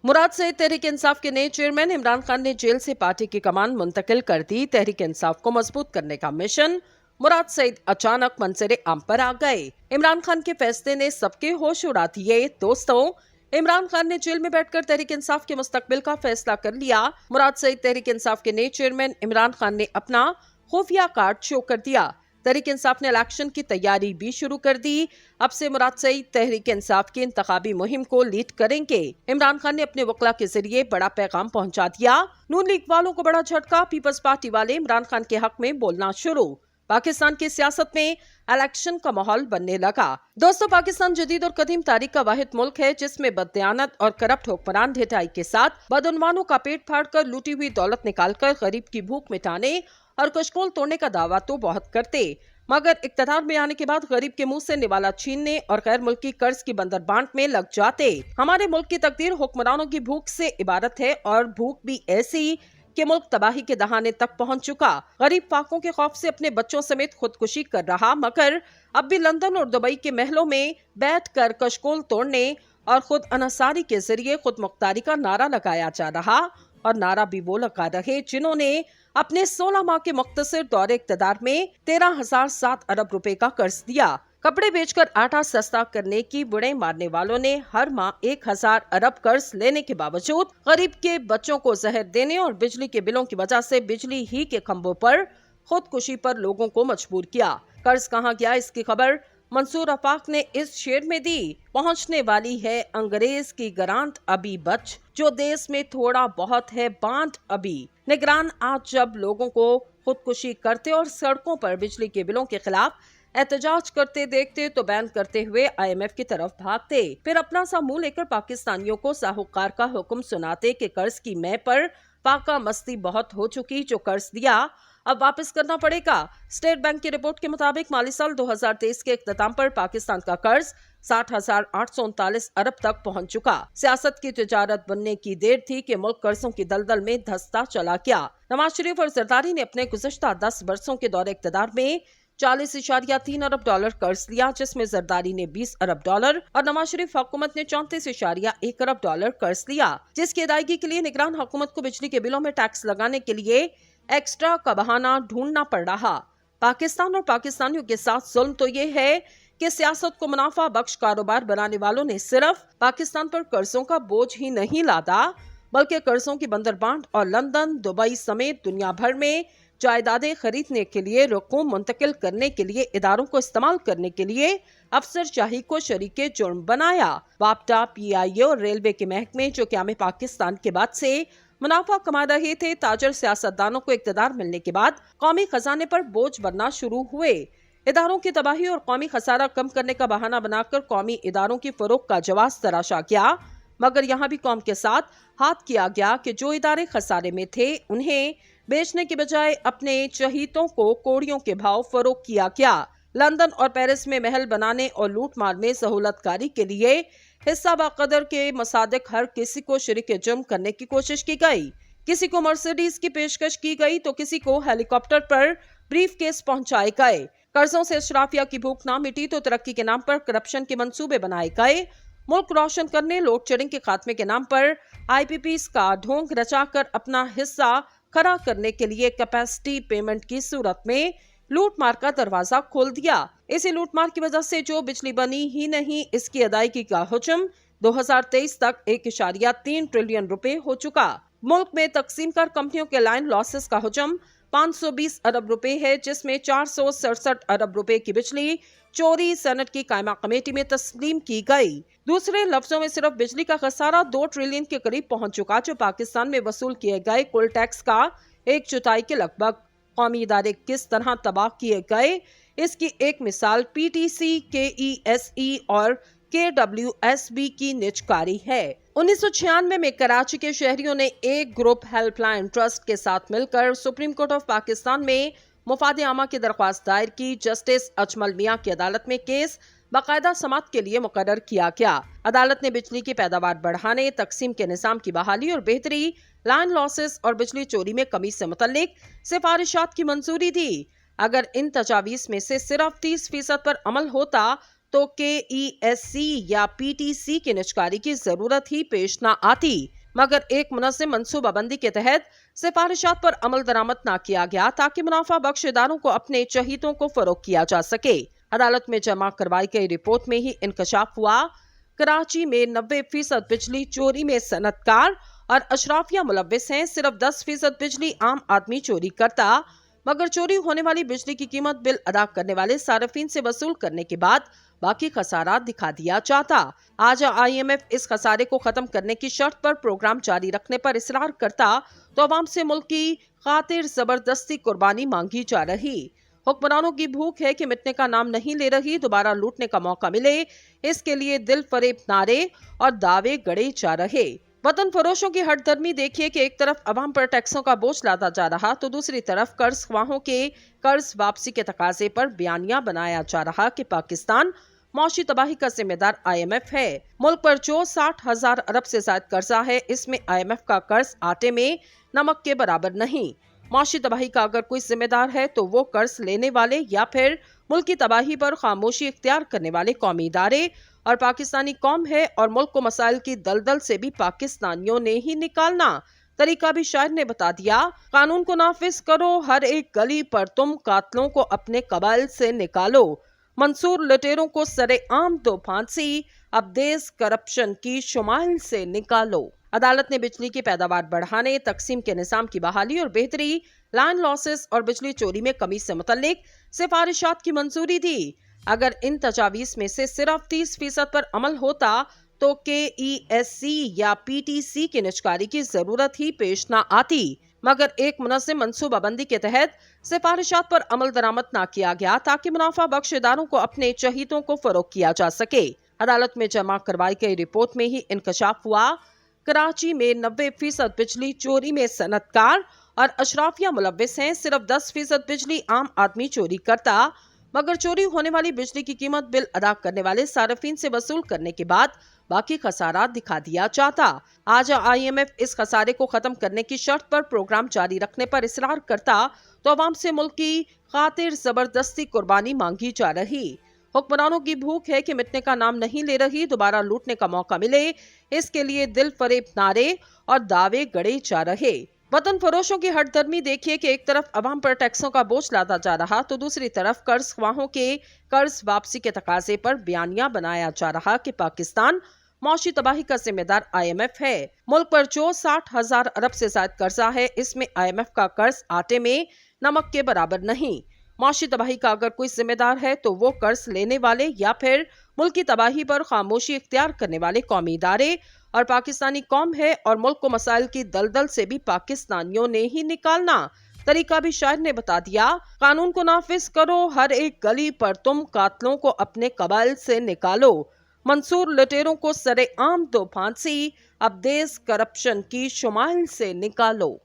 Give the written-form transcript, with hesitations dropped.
मुराद सईद तहरीक इंसाफ के नए चेयरमैन इमरान खान ने जेल से पार्टी की कमान मुंतकिल कर दी। तहरीक इंसाफ को मजबूत करने का मिशन। मुराद सईद अचानक मंजरे आम पर आ गए। इमरान खान के फैसले ने सबके होश उड़ा दिए। दोस्तों, इमरान खान ने जेल में बैठकर तहरीक इंसाफ के मुस्तकबिल का फैसला कर लिया। मुराद सईद तहरीक इंसाफ के नए चेयरमैन इमरान खान ने अपना खुफिया कार्ड शो कर दिया। तहरीक इंसाफ ने इलेक्शन की तैयारी भी शुरू कर दी। अब से मुराद सईद तहरीक इंसाफ की इंतखाबी मुहिम को लीड करेंगे। इमरान खान ने अपने वकला के जरिए बड़ा पैगाम पहुंचा दिया। नून लीग वालों को बड़ा झटका। पीपल्स पार्टी वाले इमरान खान के हक में बोलना शुरू। पाकिस्तान की सियासत में इलेक्शन का माहौल बनने लगा। दोस्तों, पाकिस्तान जदीद और कदीम तारीख का वाहिद मुल्क है जिसमें बददियानत और करप्ट हुक्मरान ढिठाई के साथ बदउनवानों का पेट फाड़कर लूटी हुई दौलत निकालकर गरीब की भूख मिटाने और कशकोल तोड़ने का दावा तो बहुत करते, मगर इक्तदार में आने के बाद गरीब के मुंह से निवाला छीनने और गैर मुल्की कर्ज की बंदर बांट में लग जाते। हमारे मुल्क की तकदीर हुक्मरानों की भूख से इबारत है और भूख भी ऐसी कि मुल्क तबाही के दहाने तक पहुंच चुका। गरीब फाकों के खौफ से अपने बच्चों समेत खुदकुशी कर रहा, मगर अब भी लंदन और दुबई के महलों में बैठकर कशकोल तोड़ने और खुद अनसारी के जरिए खुद मुख्तारी का नारा लगाया जा रहा। और नारा भी वो लगा रहे जिन्होंने अपने 16 माह के मुख्तसर दौरे इक़्तिदार में 13,007 अरब रुपए का कर्ज दिया। कपड़े बेचकर आटा सस्ता करने की बुड़े मारने वालों ने हर माह 1,000 अरब कर्ज लेने के बावजूद गरीब के बच्चों को जहर देने और बिजली के बिलों की वजह से बिजली ही के खंभों पर खुदकुशी पर लोगों को मजबूर किया। कर्ज कहाँ गया, इसकी खबर मंसूर आफाक ने इस शेर में दी। पहुंचने वाली है अंग्रेज की ग्रांट अभी बच, जो देश में थोड़ा बहुत है बांट अभी। निगरान आज जब लोगों को खुदकुशी करते और सड़कों पर बिजली के बिलों के खिलाफ एहतजाज करते देखते तो बैन करते हुए IMF की तरफ भागते, फिर अपना सा मुंह लेकर पाकिस्तानियों को साहूकार का हुक्म सुनाते कि कर्ज की मैं पर पाका मस्ती बहुत हो चुकी, जो कर्ज दिया अब वापस करना पड़ेगा। स्टेट बैंक की रिपोर्ट के मुताबिक माली साल 2023 के इख्तिताम पर पाकिस्तान का कर्ज 60,839 अरब तक पहुंच चुका। सियासत की तिजारत बनने की देर थी कि मुल्क कर्जों की दलदल में धंसता चला गया। नवाज शरीफ और जरदारी ने अपने गुज़श्ता 10 बरसों के दौरे इख्तिदार में 40.3 अरब डॉलर कर्ज लिया, जिसमें जरदारी ने 20 अरब डॉलर और नवाज शरीफ हुकूमत ने 34.1 अरब डॉलर कर्ज लिया, जिसकी अदायगी के लिए निगरान हुकूमत को बिजली के बिलों में टैक्स लगाने के लिए एक्स्ट्रा का बहाना ढूंढना पड़ रहा। पाकिस्तान और पाकिस्तानियों के साथ जुल्म तो ये है कि सियासत को मुनाफा बख्श कारोबार बनाने वालों ने सिर्फ पाकिस्तान पर कर्जों का बोझ ही नहीं लादा, बल्कि कर्जों की बंदरबांट और लंदन, दुबई समेत दुनिया भर में जायदादें खरीदने के लिए, रकूम मुंतकिल करने के लिए, इदारों को इस्तेमाल करने के लिए अफसरशाही को शरीके जुर्म बनाया। वापटा, PIA और रेलवे के महकमे जो क़याम पाकिस्तान के बाद से मुनाफा कमा रहे थे, ताजर सियासतदानों को इक़्तिदार मिलने के बाद कौमी खजाने पर बोझ बनना शुरू हुए। इदारों की तबाही और कौमी खसारा कम करने का बहाना बनाकर कौमी इदारों की फरोख का जवाब तराशा गया, मगर यहाँ भी कौम के साथ हाथ किया गया कि जो इदारे खसारे में थे उन्हें बेचने के बजाय अपने चहीतों को कोड़ियों के भाव फरोख किया गया। लंदन और पेरिस में महल बनाने और लूट मार में सहूलतकारी के लिए हिस्सा बाकदर के मुसादिक हर किसी को शरीक जुर्म करने की कोशिश की गई। किसी को मर्सिडीज की पेशकश की गई तो किसी को हेलीकॉप्टर पर ब्रीफ केस पहुंचाए गए। कर्जों से अशराफिया की भूख ना मिटी तो तरक्की के नाम पर करप्शन के मंसूबे बनाए गए। मुल्क रोशन करने, लोड शेडिंग के खात्मे के नाम पर IPPs का ढोंग रचाकर अपना हिस्सा खड़ा करने के लिए कैपेसिटी पेमेंट की सूरत में लूट मार का दरवाजा खोल दिया। इसी लूट मार की वजह से जो बिजली बनी ही नहीं, इसकी अदायगी का हुक्म 2023 तक 1.3 ट्रिलियन रुपए हो चुका। मुल्क में तकसीम कर कंपनियों के लाइन लॉसेस का हुक्म 520 अरब रुपए है, जिसमें 467 अरब रुपए की बिजली चोरी सेनेट की कायमा कमेटी में तस्लीम की गई। दूसरे लफ्जों में सिर्फ बिजली का खसारा 2 ट्रिलियन के करीब पहुंच चुका, जो पाकिस्तान में वसूल किए गए कुल टैक्स का 1/4 के लगभग। कौमी इदारे किस तरह तबाह किए गए, इसकी एक मिसाल PTC, KESE और KWSB की निजकारी है। 1996 में कराची के शहरियों ने एक ग्रुप हेल्पलाइन ट्रस्ट के साथ मिलकर सुप्रीम कोर्ट ऑफ पाकिस्तान में मुफाद आमा की दरख्वास्त दायर की। जस्टिस अजमल मियां की अदालत में केस बाकायदा समात के लिए मुकर्रर किया गया। अदालत ने बिजली की पैदावार बढ़ाने, तकसीम के निज़ाम की बहाली और बेहतरी, लाइन लॉसेस और बिजली चोरी में कमी से मुतल्लिक सिफारिशात की मंजूरी दी। अगर इन तजावीज़ में से सिर्फ 30% पर अमल होता तो KESC या PTC की निजकारी की जरूरत ही पेश न आती, मगर एक मुनज़्ज़म मंसूबाबंदी के तहत सिफारिशात पर अमल दरामद न किया गया ताकि मुनाफा बख्श इदारों को अपने चहीतों को फरोख्त किया जा सके। अदालत में जमा करवाई गई रिपोर्ट में ही इंकशाफ हुआ, कराची में 90% बिजली चोरी में सनतकार और अशराफिया मुलव्विस हैं। सिर्फ 10% बिजली आम आदमी चोरी करता, मगर चोरी होने वाली बिजली की कीमत बिल अदा करने वाले सार्फिन से वसूल करने के बाद बाकी खसारा दिखा दिया जाता। आज IMF इस खसारे को खत्म करने की शर्त पर प्रोग्राम जारी रखने पर इसरार करता तो अवाम से मुल्क की खातिर जबरदस्ती कुर्बानी मांगी जा रही। हुक्मरानों की भूख है कि मिटने का नाम नहीं ले रही, दोबारा लूटने का मौका मिले, इसके लिए दिल फरेब नारे और दावे गढ़े जा रहे। वतन फरोशों की हठधर्मी देखिए कि एक तरफ अवाम पर टैक्सों का बोझ लादा जा रहा तो दूसरी तरफ कर्ज ख्वाहों के कर्ज वापसी के तकाजे पर बयानिया बनाया जा रहा कि पाकिस्तान मौशी तबाही का जिम्मेदार IMF है। मुल्क पर जो 60,000 अरब से ज्यादा कर्जा है, इसमें IMF का कर्ज आटे में नमक के बराबर नहीं। मौशी तबाही का अगर कोई जिम्मेदार है तो वो कर्ज लेने वाले या फिर मुल्क की तबाही पर खामोशी इख्तियार करने वाले कौमी इदारे और पाकिस्तानी कौम है। और मुल्क को मसाइल की दलदल से भी पाकिस्तानियों ने ही निकालना तरीका भी शायर ने बता दिया। कानून को नाफिज करो, हर एक गली पर तुम कातलों को अपने कबाइल से निकालो, मंसूर लुटेरों को सरेआम दो फांसी, अब देश करप्शन की शुमाइल से निकालो। अदालत ने बिजली की पैदावार बढ़ाने, तकसीम के निजाम की बहाली और बेहतरी, लाइन लॉसेस और बिजली चोरी में कमी से मुतल्लिक सिफारिशात की मंजूरी दी। अगर इन तजावीज में से सिर्फ 30% पर अमल होता तो KESC या PTC की निजकारी की जरूरत ही पेश न आती, मगर एक मुनज़्ज़म मंसूबाबंदी के तहत सिफारिशात पर अमल दरामद न किया गया ताकि मुनाफा बख्श इदारों को अपने चहीतों को फरोख्त किया जा सके। अदालत में जमा करवाई गई रिपोर्ट में ही इंकशाफ हुआ, कराची में 90% बिजली चोरी में सनतकार और अशराफिया मुलव्विस हैं। सिर्फ 10% बिजली आम आदमी चोरी करता, मगर चोरी होने वाली बिजली की कीमत बिल अदा करने वाले सार्फिन से वसूल करने के बाद बाकी खसारा दिखा दिया जाता। आज IMF इस खसारे को खत्म करने की शर्त पर प्रोग्राम जारी रखने पर इसरार करता तो अवाम से मुल्क की खातिर जबरदस्ती कुर्बानी मांगी जा रही। हुक्मरानों की भूख है कि मिटने का नाम नहीं ले रही, दोबारा लूटने का मौका मिले, इसके लिए दिल फरेब नारे और दावे गढ़े जा रहे। वतन फरोशों की हठधर्मी देखिए कि एक तरफ अवाम पर टैक्सों का बोझ लादा जा रहा तो दूसरी तरफ कर्ज ख्वाहों के कर्ज वापसी के तकाजे पर बयानिया बनाया जा रहा कि पाकिस्तान मौशी तबाही का जिम्मेदार IMF है। मुल्क पर जो 60,000 अरब से ज्यादा कर्जा है, इसमें IMF का कर्ज आटे में नमक के बराबर नहीं। मौशी तबाही का अगर कोई जिम्मेदार है तो वो कर्ज लेने वाले या फिर मुल्क की तबाही पर खामोशी इख्तियार करने वाले कौमी इदारे और पाकिस्तानी कौम है। और मुल्क को मसाइल की दलदल से भी पाकिस्तानियों ने ही निकालना तरीका भी शायर ने बता दिया। कानून को नाफिज करो, हर एक गली पर तुम कातलों को अपने कबाइल से निकालो, मंसूर लुटेरों को सरेआम दो फांसी, अब देश करप्शन की शुमाइल से निकालो।